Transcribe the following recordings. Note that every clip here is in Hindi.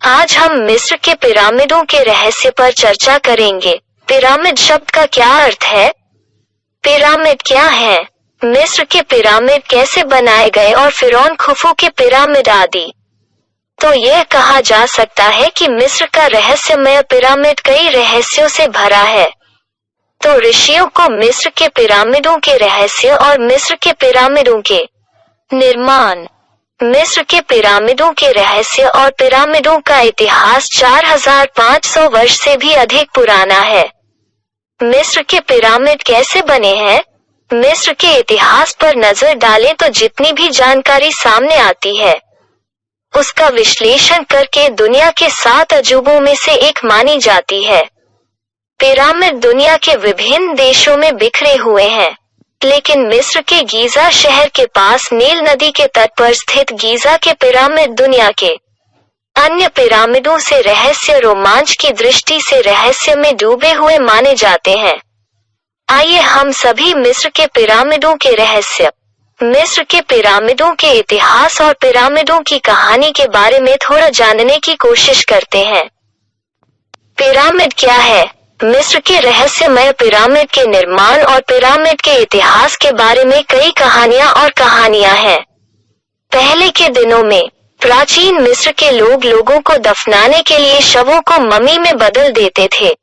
आज हम मिस्र के पिरामिडों के रहस्य पर चर्चा करेंगे। पिरामिड शब्द का क्या अर्थ है? पिरामिड क्या है? मिस्र के पिरामिड कैसे बनाए गए और फिरौन खुफू के पिरामिड आदि। तो यह कहा जा सकता है कि मिस्र का रहस्यमय पिरामिड कई रहस्यों से भरा है। तो ऋषियों को मिस्र के पिरामिडों के रहस्य और मिस्र के पिरामिडों के निर्माण। मिस्र के पिरामिडों के रहस्य और पिरामिडों का इतिहास 4500 वर्ष से भी अधिक पुराना है। मिस्र के पिरामिड कैसे बने हैं? मिस्र के इतिहास पर नजर डालें तो जितनी भी जानकारी सामने आती है उसका विश्लेषण करके दुनिया के 7 अजूबों में से एक मानी जाती है। पिरामिड दुनिया के विभिन्न देशों में बिखरे हुए हैं, लेकिन मिस्र के गीजा शहर के पास नील नदी के तट पर स्थित गीजा के पिरामिड दुनिया के अन्य पिरामिडों से रहस्य रोमांच की दृष्टि से रहस्य में डूबे हुए माने जाते हैं। आइए हम सभी मिस्र के पिरामिडों के रहस्य, मिस्र के पिरामिडों के इतिहास और पिरामिडों की कहानी के बारे में थोड़ा जानने की कोशिश करते हैं। पिरामिड क्या है? मिस्र के रहस्यमय पिरामिड के निर्माण और पिरामिड के इतिहास के बारे में कई कहानियां हैं। पहले के दिनों में प्राचीन मिस्र के लोग लोगों को दफनाने के लिए शवों को ममी में बदल देते थे।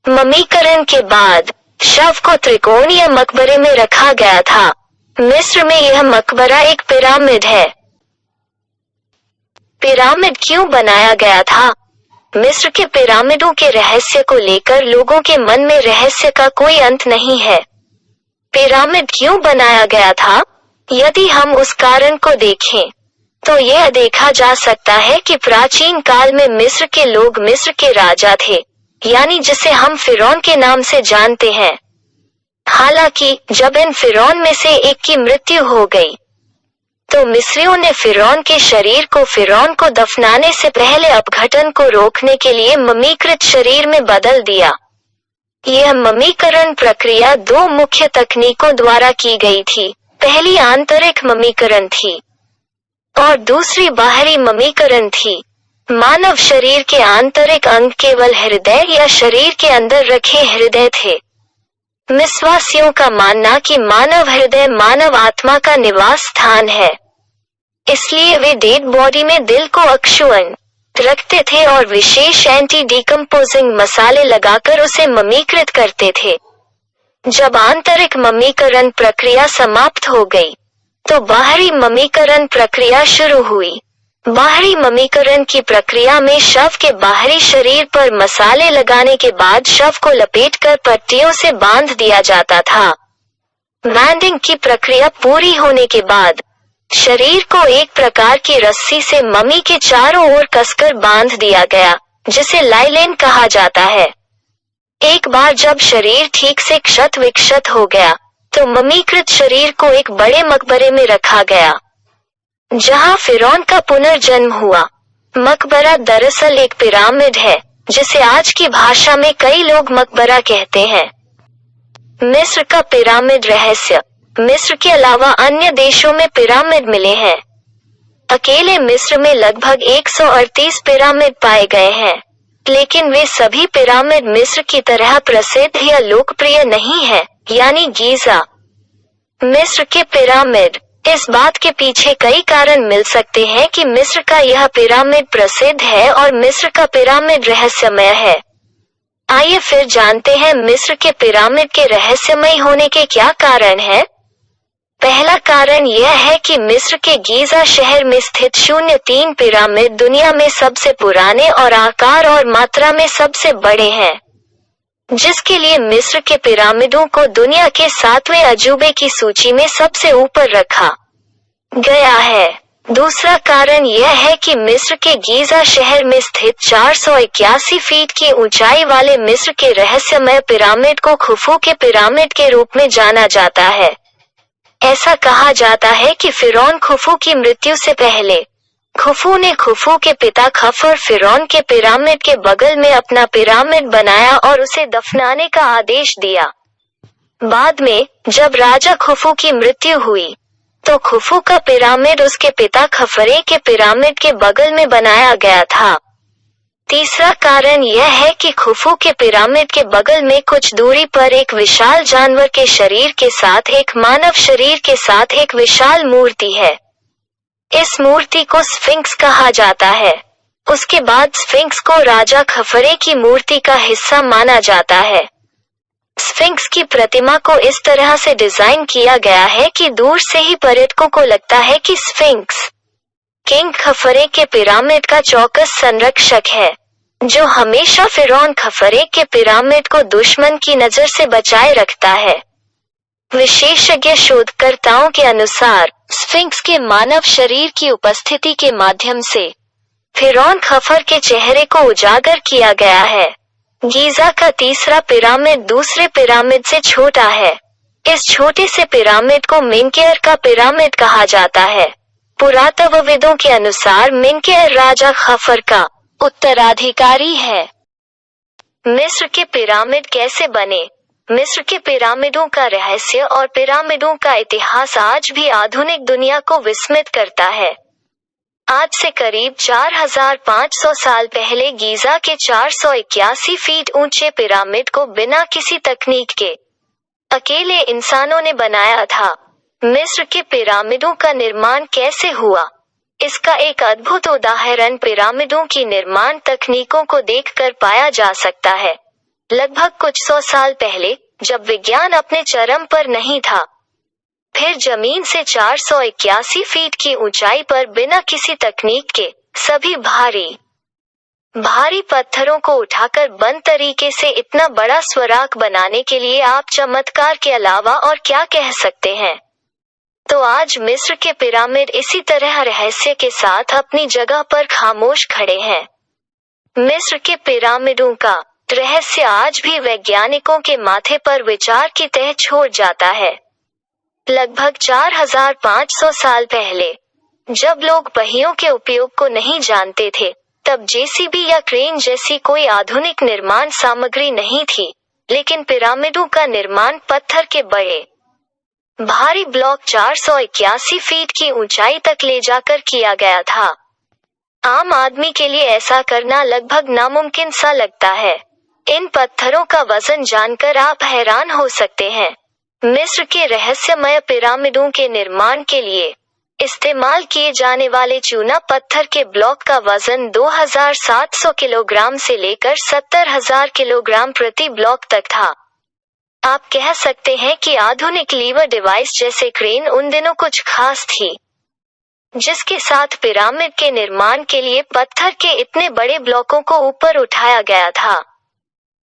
ममीकरण के बाद शव को त्रिकोणीय मकबरे में रखा गया था। मिस्र में यह मकबरा एक पिरामिड है। पिरामिड क्यों बनाया गया था? मिस्र के पिरामिडों के रहस्य को लेकर लोगों के मन में रहस्य का कोई अंत नहीं है। पिरामिड क्यों बनाया गया था? यदि हम उस कारण को देखें तो यह देखा जा सकता है कि प्राचीन काल में मिस्र के लोग मिस्र के राजा थे, यानी जिसे हम फिरौन के नाम से जानते हैं। हालांकि जब इन फिरौन में से एक की मृत्यु हो गई तो मिस्रियों ने फिरौन के शरीर को फिरौन को दफनाने से पहले अपघटन को रोकने के लिए ममीकृत शरीर में बदल दिया। यह ममीकरण प्रक्रिया 2 मुख्य तकनीकों द्वारा की गई थी। पहली आंतरिक ममीकरण थी और दूसरी बाहरी ममीकरण थी। मानव शरीर के आंतरिक अंग केवल हृदय या शरीर के अंदर रखे हृदय थे। मिस्रवासियों का मानना कि मानव हृदय मानव आत्मा का निवास स्थान है, इसलिए वे डेड बॉडी में दिल को अक्षुण्ण रखते थे और विशेष एंटी डिकम्पोजिंग मसाले लगाकर उसे ममीकृत करते थे। जब आंतरिक ममीकरण प्रक्रिया समाप्त हो गई तो बाहरी ममीकरण प्रक्रिया शुरू हुई। बाहरी ममीकरण की प्रक्रिया में शव के बाहरी शरीर पर मसाले लगाने के बाद शव को लपेटकर पट्टियों से बांध दिया जाता था। बैंडिंग की प्रक्रिया पूरी होने के बाद शरीर को एक प्रकार की रस्सी से ममी के चारों ओर कसकर बांध दिया गया, जिसे लाइलेन कहा जाता है। एक बार जब शरीर ठीक से क्षत विक्षत हो गया तो ममीकृत शरीर को एक बड़े मकबरे में रखा गया जहां फिरौन का पुनर्जन्म हुआ। मकबरा दरअसल एक पिरामिड है, जिसे आज की भाषा में कई लोग मकबरा कहते हैं। मिस्र का पिरामिड रहस्य। मिस्र के अलावा अन्य देशों में पिरामिड मिले हैं। अकेले मिस्र में लगभग 138 पिरामिड पाए गए हैं, लेकिन वे सभी पिरामिड मिस्र की तरह प्रसिद्ध या लोकप्रिय नहीं है, यानी गीजा। मिस्र के पिरामिड। इस बात के पीछे कई कारण मिल सकते हैं कि मिस्र का यह पिरामिड प्रसिद्ध है और मिस्र का पिरामिड रहस्यमय है। आइए फिर जानते हैं मिस्र के पिरामिड के रहस्यमय होने के क्या कारण हैं। पहला कारण यह है कि मिस्र के गीजा शहर में स्थित 03 पिरामिड दुनिया में सबसे पुराने और आकार और मात्रा में सबसे बड़े हैं, जिसके लिए मिस्र के पिरामिडों को दुनिया के 7वें अजूबे की सूची में सबसे ऊपर रखा गया है। दूसरा कारण यह है कि मिस्र के गीजा शहर में स्थित 481 फीट की ऊंचाई वाले मिस्र के रहस्यमय पिरामिड को खुफू के पिरामिड के रूप में जाना जाता है। ऐसा कहा जाता है कि फिरौन खुफू की मृत्यु से पहले खुफू ने खुफू के पिता खफर फिरौन के पिरामिड के बगल में अपना पिरामिड बनाया और उसे दफनाने का आदेश दिया। बाद में जब राजा खुफू की मृत्यु हुई तो खुफू का पिरामिड उसके पिता खफरे के पिरामिड के बगल में बनाया गया था। तीसरा कारण यह है कि खुफू के पिरामिड के बगल में कुछ दूरी पर एक विशाल जानवर के शरीर के साथ एक मानव शरीर के साथ एक विशाल मूर्ति है। इस मूर्ति को स्फिंक्स कहा जाता है। उसके बाद स्फिंक्स को राजा खफरे की मूर्ति का हिस्सा माना जाता है। स्फिंक्स की प्रतिमा को इस तरह से डिजाइन किया गया है कि दूर से ही पर्यटकों को लगता है कि स्फिंक्स किंग खफरे के पिरामिड का चौकस संरक्षक है, जो हमेशा फिरौन खफरे के पिरामिड को दुश्मन की नजर से बचाए रखता है। विशेषज्ञ शोधकर्ताओं के अनुसार स्फिंक्स के मानव शरीर की उपस्थिति के माध्यम से फिरौन खफर के चेहरे को उजागर किया गया है। गीजा का तीसरा पिरामिड दूसरे पिरामिड से छोटा है। इस छोटे से पिरामिड को मिनकेयर का पिरामिड कहा जाता है। पुरातत्वविदों के अनुसार मिनकेयर राजा खफर का उत्तराधिकारी है। मिस्र के पिरामिड कैसे बने? मिस्र के पिरामिडों का रहस्य और पिरामिडों का इतिहास आज भी आधुनिक दुनिया को विस्मित करता है। आज से करीब 4500 साल पहले गीजा के 481 फीट ऊंचे पिरामिड को बिना किसी तकनीक के अकेले इंसानों ने बनाया था। मिस्र के पिरामिडों का निर्माण कैसे हुआ? इसका एक अद्भुत उदाहरण पिरामिडों की निर्माण तकनीकों को देखकर पाया जा सकता है। लगभग कुछ 100 साल पहले, जब विज्ञान अपने चरम पर नहीं था, फिर जमीन से 481 फीट की ऊंचाई पर बिना किसी तकनीक के सभी भारी पत्थरों को उठाकर बंद तरीके से इतना बड़ा स्वराग बनाने के लिए आप चमत्कार के अलावा और क्या कह सकते हैं? तो आज मिस्र के पिरामिड इसी तरह रहस्य के साथ अपनी जगह पर खामोश खड़े हैं। मिस्र के पिरामिडों का रहस्य आज भी वैज्ञानिकों के माथे पर विचार की तह छोड़ जाता है। लगभग 4500 साल पहले, जब लोग पहियों के उपयोग को नहीं जानते थे, तब जेसीबी या क्रेन जैसी कोई आधुनिक निर्माण सामग्री नहीं थी, लेकिन पिरामिडों का निर्माण पत्थर के बड़े भारी ब्लॉक 481 फीट की ऊंचाई तक ले जाकर किया गया था। आम आदमी के लिए ऐसा करना लगभग नामुमकिन सा लगता है। इन पत्थरों का वजन जानकर आप हैरान हो सकते हैं। मिस्र के रहस्यमय पिरामिडों के निर्माण के लिए इस्तेमाल किए जाने वाले चूना पत्थर के ब्लॉक का वजन 2700 किलोग्राम से लेकर 70,000 किलोग्राम प्रति ब्लॉक तक था। आप कह सकते हैं कि आधुनिक लीवर डिवाइस जैसे क्रेन उन दिनों कुछ खास थी, जिसके साथ पिरामिड के निर्माण के लिए पत्थर के इतने बड़े ब्लॉकों को ऊपर उठाया गया था।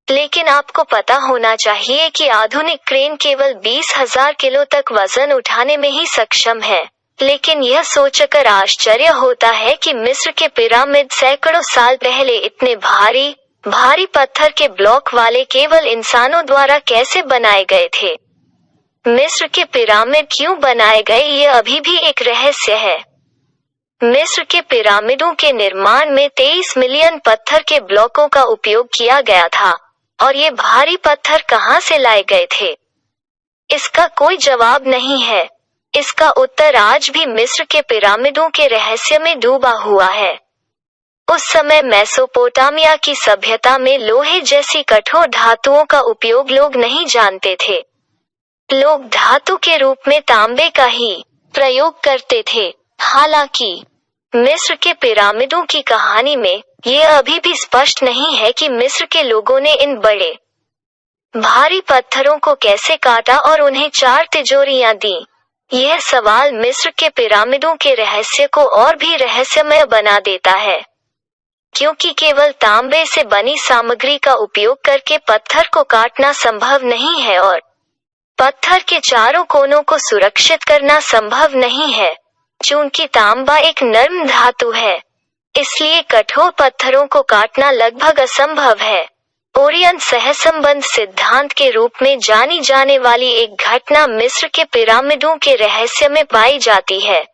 लेकिन आपको पता होना चाहिए कि आधुनिक क्रेन केवल 20,000 किलो तक वजन उठाने में ही सक्षम है। लेकिन यह सोचकर आश्चर्य होता है कि मिस्र के पिरामिड सैकड़ों साल पहले इतने भारी पत्थर के ब्लॉक वाले केवल इंसानों द्वारा कैसे बनाए गए थे। मिस्र के पिरामिड क्यों बनाए गए, ये अभी भी एक रहस्य है। मिस्र के पिरामिडों के निर्माण में 23 मिलियन पत्थर के ब्लॉकों का उपयोग किया गया था, और ये भारी पत्थर कहां से लाए गए थे? इसका कोई जवाब नहीं है। इसका उत्तर आज भी मिस्र के पिरामिडों के रहस्य में डूबा हुआ है। उस समय मेसोपोटामिया की सभ्यता में लोहे जैसी कठोर धातुओं का उपयोग लोग नहीं जानते थे। लोग धातु के रूप में तांबे का ही प्रयोग करते थे। हालांकि मिस्र के पिरामिडों की कहानी में यह अभी भी स्पष्ट नहीं है कि मिस्र के लोगों ने इन बड़े भारी पत्थरों को कैसे काटा और उन्हें 4 तिजोरियां दी। यह सवाल मिस्र के पिरामिडों के रहस्य को और भी रहस्यमय बना देता है, क्योंकि केवल तांबे से बनी सामग्री का उपयोग करके पत्थर को काटना संभव नहीं है और पत्थर के चारों कोनों को सुरक्षित करना संभव नहीं है। चूंकि तांबा एक नर्म धातु है, इसलिए कठोर पत्थरों को काटना लगभग असंभव है। ओरियन सहसंबंध सिद्धांत के रूप में जानी जाने वाली एक घटना मिस्र के पिरामिडों के रहस्य में पाई जाती है।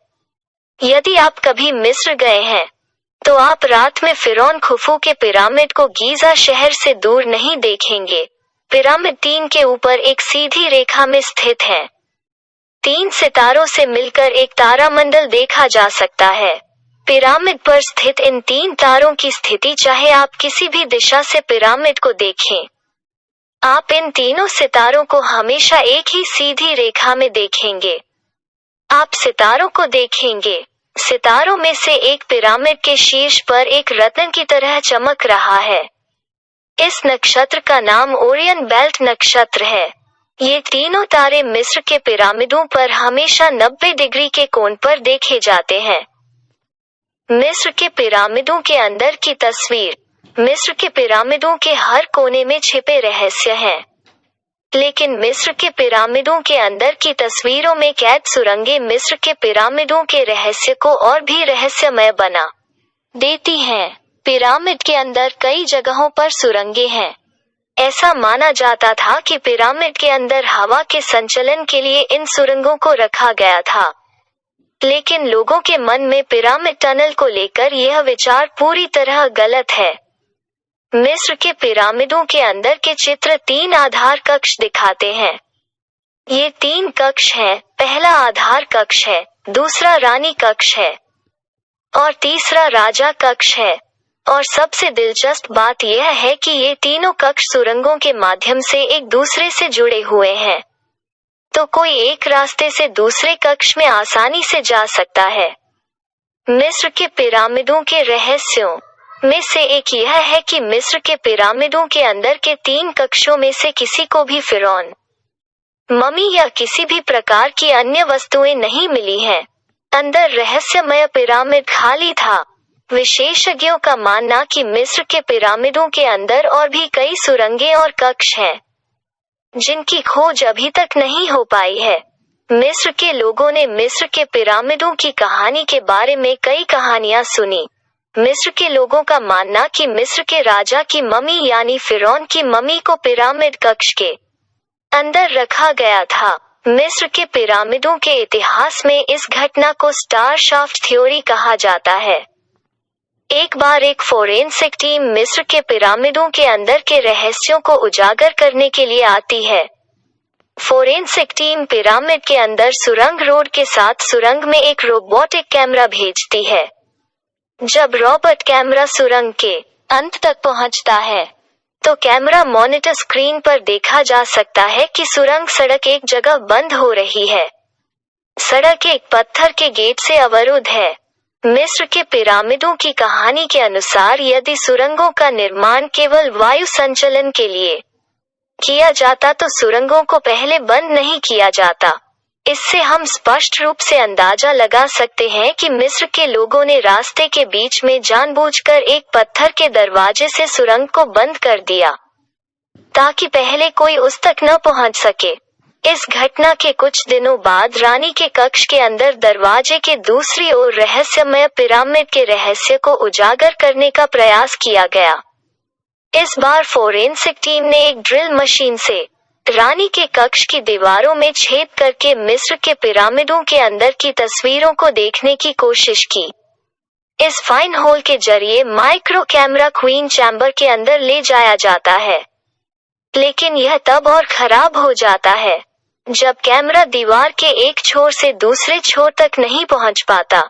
यदि आप कभी मिस्र गए हैं, तो आप रात में फिरौन खुफू के पिरामिड को गीजा शहर से दूर नहीं देखेंगे। पिरामिड 3 के ऊपर एक सीधी रेखा में स्थित है। 3 सितारों से मिलकर एक तारामंडल देखा जा सकता है। पिरामिड पर स्थित इन 3 तारों की स्थिति, चाहे आप किसी भी दिशा से पिरामिड को देखें, आप इन तीनों सितारों को हमेशा एक ही सीधी रेखा में देखेंगे। आप सितारों को देखेंगे, सितारों में से एक पिरामिड के शीर्ष पर एक रत्न की तरह चमक रहा है। इस नक्षत्र का नाम ओरियन बेल्ट नक्षत्र है। ये तीनों तारे मिस्र के पिरामिडों पर हमेशा 90 डिग्री के कोण पर देखे जाते हैं। मिस्र के पिरामिडों के अंदर की तस्वीर। मिस्र के पिरामिडों के हर कोने में छिपे रहस्य हैं, लेकिन मिस्र के पिरामिडों के अंदर की तस्वीरों में कैद सुरंगें मिस्र के पिरामिडों के रहस्य को और भी रहस्यमय बना देती हैं। पिरामिड के अंदर कई जगहों पर सुरंगें हैं। ऐसा माना जाता था कि पिरामिड के अंदर हवा के संचलन के लिए इन सुरंगों को रखा गया था, लेकिन लोगों के मन में पिरामिड टनल को लेकर यह विचार पूरी तरह गलत है। मिस्र के पिरामिडों के अंदर के चित्र 3 आधार कक्ष दिखाते हैं। ये 3 कक्ष हैं। पहला आधार कक्ष है, दूसरा रानी कक्ष है और तीसरा राजा कक्ष है। और सबसे दिलचस्प बात यह है कि ये तीनों कक्ष सुरंगों के माध्यम से एक दूसरे से जुड़े हुए हैं, तो कोई एक रास्ते से दूसरे कक्ष में आसानी से जा सकता है। मिस्र के पिरामिडों के रहस्यों में से एक यह है कि मिस्र के पिरामिडों के अंदर के 3 कक्षों में से किसी को भी फिरौन, ममी या किसी भी प्रकार की अन्य वस्तुएं नहीं मिली हैं। अंदर रहस्यमय पिरामिड खाली था। विशेषज्ञों का मानना कि मिस्र के पिरामिडों के अंदर और भी कई सुरंगें और कक्ष हैं, जिनकी खोज अभी तक नहीं हो पाई है। मिस्र के लोगों ने मिस्र के पिरामिडों की कहानी के बारे में कई कहानियां सुनी। मिस्र के लोगों का मानना कि मिस्र के राजा की ममी यानी फिरौन की ममी को पिरामिड कक्ष के अंदर रखा गया था। मिस्र के पिरामिडों के इतिहास में इस घटना को स्टार शाफ्ट थ्योरी कहा जाता है। एक बार एक फोरेंसिक टीम मिस्र के पिरामिडों के अंदर के रहस्यों को उजागर करने के लिए आती है। फोरेंसिक टीम पिरामिड के अंदर सुरंग रोड के साथ सुरंग में एक रोबोटिक कैमरा भेजती है। जब रोबोट कैमरा सुरंग के अंत तक पहुंचता है, तो कैमरा मॉनिटर स्क्रीन पर देखा जा सकता है कि सुरंग सड़क एक जगह बंद हो रही है। सड़क एक पत्थर के गेट से अवरुद्ध है। मिस्र के पिरामिडों की कहानी के अनुसार यदि सुरंगों का निर्माण केवल वायु संचलन के लिए किया जाता तो सुरंगों को पहले बंद नहीं किया जाता। इससे हम स्पष्ट रूप से अंदाजा लगा सकते हैं कि मिस्र के लोगों ने रास्ते के बीच में जानबूझकर एक पत्थर के दरवाजे से सुरंग को बंद कर दिया, ताकि पहले कोई उस तक न पहुंच सके। इस घटना के कुछ दिनों बाद रानी के कक्ष के अंदर दरवाजे के दूसरी ओर रहस्यमय पिरामिड के रहस्य को उजागर करने का प्रयास किया गया। इस बार फोरेंसिक टीम ने एक ड्रिल मशीन से रानी के कक्ष की दीवारों में छेद करके मिस्र के पिरामिडों के अंदर की तस्वीरों को देखने की कोशिश की। इस फाइन होल के जरिए माइक्रो कैमरा क्वीन चैम्बर के अंदर ले जाया जाता है, लेकिन यह तब और खराब हो जाता है जब कैमरा दीवार के एक छोर से दूसरे छोर तक नहीं पहुंच पाता।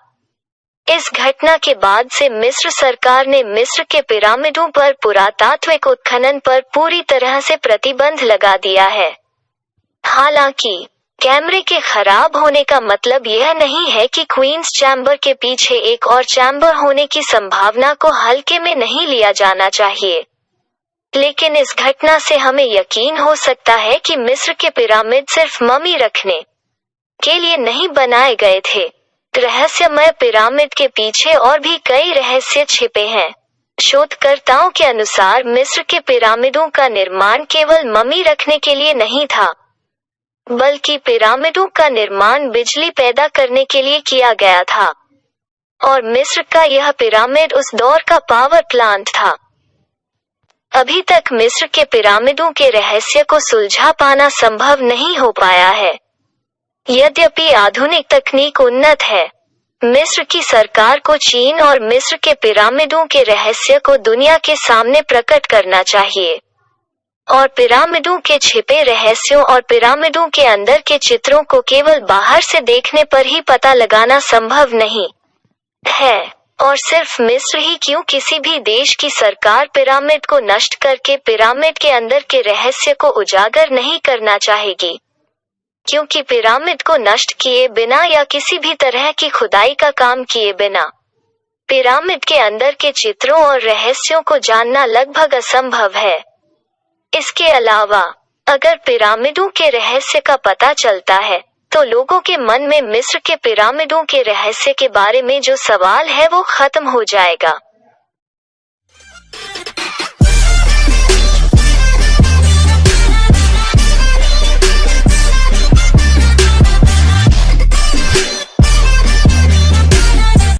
इस घटना के बाद से मिस्र सरकार ने मिस्र के पिरामिडों पर पुरातात्विक उत्खनन पर पूरी तरह से प्रतिबंध लगा दिया है। हालांकि कैमरे के खराब होने का मतलब यह नहीं है कि क्वींस चैम्बर के पीछे एक और चैम्बर होने की संभावना को हल्के में नहीं लिया जाना चाहिए, लेकिन इस घटना से हमें यकीन हो सकता है कि मिस्र के पिरामिड सिर्फ ममी रखने के लिए नहीं बनाए गए थे। रहस्यमय पिरामिड के पीछे और भी कई रहस्य छिपे हैं। शोधकर्ताओं के अनुसार मिस्र के पिरामिडों का निर्माण केवल ममी रखने के लिए नहीं था, बल्कि पिरामिडों का निर्माण बिजली पैदा करने के लिए किया गया था, और मिस्र का यह पिरामिड उस दौर का पावर प्लांट था। अभी तक मिस्र के पिरामिडों के रहस्य को सुलझा पाना संभव नहीं हो पाया है। यद्यपि आधुनिक तकनीक उन्नत है, मिस्र की सरकार को चीन और मिस्र के पिरामिडों के रहस्य को दुनिया के सामने प्रकट करना चाहिए, और पिरामिडों के छिपे रहस्यों और पिरामिडों के अंदर के चित्रों को केवल बाहर से देखने पर ही पता लगाना संभव नहीं है। और सिर्फ मिस्र ही क्यों, किसी भी देश की सरकार पिरामिड को नष्ट करके पिरामिड के अंदर के रहस्य को उजागर नहीं करना चाहेगी, क्योंकि पिरामिड को नष्ट किए बिना या किसी भी तरह की खुदाई का काम किए बिना पिरामिड के अंदर के चित्रों और रहस्यों को जानना लगभग असंभव है। इसके अलावा अगर पिरामिडों के रहस्य का पता चलता है तो लोगों के मन में मिस्र के पिरामिडों के रहस्य के बारे में जो सवाल है वो खत्म हो जाएगा।